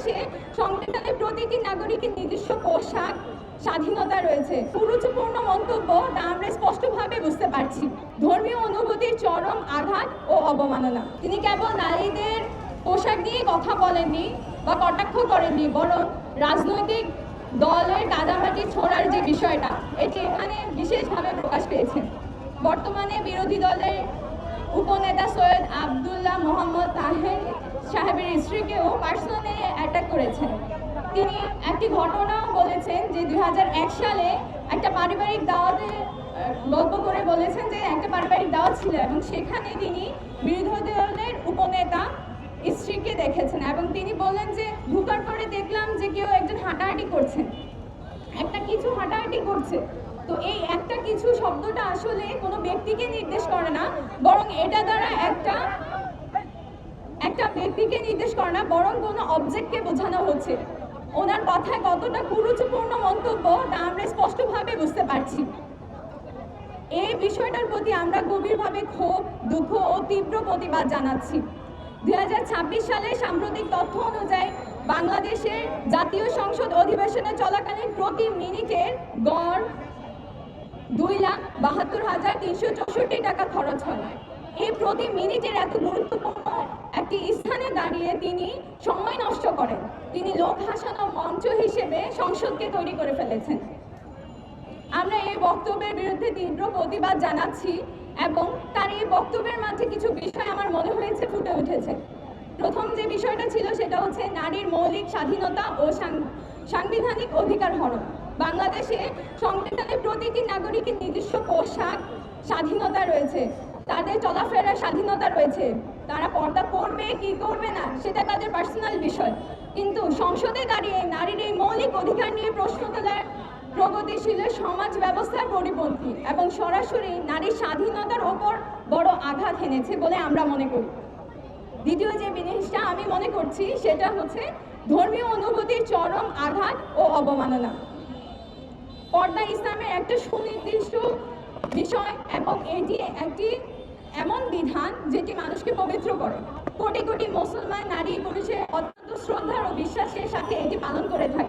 বাংলাদেশে সংবিধানে প্রতিটি নাগরিকের নিজস্ব পোশাক স্বাধীনতা রয়েছে। কুরুচিপূর্ণ মন্তব্য তা আমরা স্পষ্টভাবে বুঝতে পারছি। ধর্মীয় অনুভূতির চরম আঘাত ও অবমাননা। তিনি কেবল নারীদের পোশাক নিয়ে কথা বলেননি বা কটাক্ষ করেননি, বরং রাজনৈতিক দলের কাদামাটি ছোড়ার যে বিষয়টা, এটি এখানে বিশেষভাবে প্রকাশ পেয়েছে। বর্তমানে বিরোধী দলের উপনেতা সৈয়দ আব্দুল্লাহ মোহাম্মদ তাহের সাহেবের স্ত্রীকেও পার্সোনালি অ্যাটাক করেছেন। তিনি একটি ঘটনা বলেছেন যে 2001 সালে একটা পারিবারিক দাওয়াতে গল্প করে বলেছেন যে একটা পারিবারিক দাওয়াত ছিল এবং সেখানে তিনি বিরোধী দলের উপনেতা স্ত্রীকে দেখেছেন এবং তিনি বললেন যে ঢোকার পরে দেখলাম যে কেউ একজন হাঁটাহাঁটি করছে, একটা কিছু হাঁটাহাঁটি করছে। তো এই একটা কিছু শব্দটা আসলে কোনো ব্যক্তিকে নির্দেশ করে না, বরং এটা দ্বারা একটা ব্যক্তিকে নির্দেশ করে না, বরং কোনো অবজেক্টকে বোঝানো হচ্ছে। ওনার কথায় কতটা কুরুচিপূর্ণ মন্তব্য তা আমরা স্পষ্টভাবে বুঝতে পারছি। এই বিষয়টার প্রতি আমরা গভীরভাবে ক্ষোভ, দুঃখ ও তীব্র প্রতিবাদ জানাচ্ছি। 2026 সালে সাম্প্রতিক তথ্য অনুযায়ী বাংলাদেশের জাতীয় সংসদ অধিবেশনে চলাকালীন প্রতি মিনিটের গড় 2,72,364 টাকা খরচ হয়। এই প্রতি মিনিটের এত গুরুত্বপূর্ণ একটি স্থানে দাঁড়িয়ে তিনি সময় নষ্ট করেন। তিনি লোক হাসানো মঞ্চ হিসেবে সংসদকে তৈরি করে ফেলেছেন। আমরা এই বক্তব্যের বিরুদ্ধে তীব্র প্রতিবাদ জানাচ্ছি এবং তার এই বক্তব্যের মাঝে কিছু বিষয় আমার মনে হয়েছে ফুটে উঠেছে। প্রথম যে বিষয়টা ছিল সেটা হচ্ছে নারীর মৌলিক স্বাধীনতা ও সাংবিধানিক অধিকার হরণ। বাংলাদেশে সংবিধানে প্রতিটি নাগরিকের নিজস্ব পোশাক স্বাধীনতা রয়েছে, তাদের চলাফেরার স্বাধীনতা রয়েছে। তারা পর্দা করবে কি করবে না সেটা তাদের পার্সোনাল বিষয়, কিন্তু সংসদে দাঁড়িয়ে নারীর এই মৌলিক অধিকার নিয়ে প্রশ্ন তোলার প্রগতিশীল সমাজ ব্যবস্থার পরিপন্থী এবং সরাসরি নারীর স্বাধীনতার ওপর বড় আঘাত এনেছে বলে আমরা মনে করি। দ্বিতীয় যে জিনিসটা আমি মনে করছি সেটা হচ্ছে ধর্মীয় অনুভূতির চরম আঘাত ও অবমাননা। পর্দা ইসলামের একটা সুনির্দিষ্ট বিষয় এবং এটি একটি এমন বিধান যেটি মানুষকে পবিত্র করে। কোটি কোটি মুসলমান নারী পুরুষের অত্যন্ত শ্রদ্ধা ও বিশ্বাসের সাথে এটি পালন করে থাকে।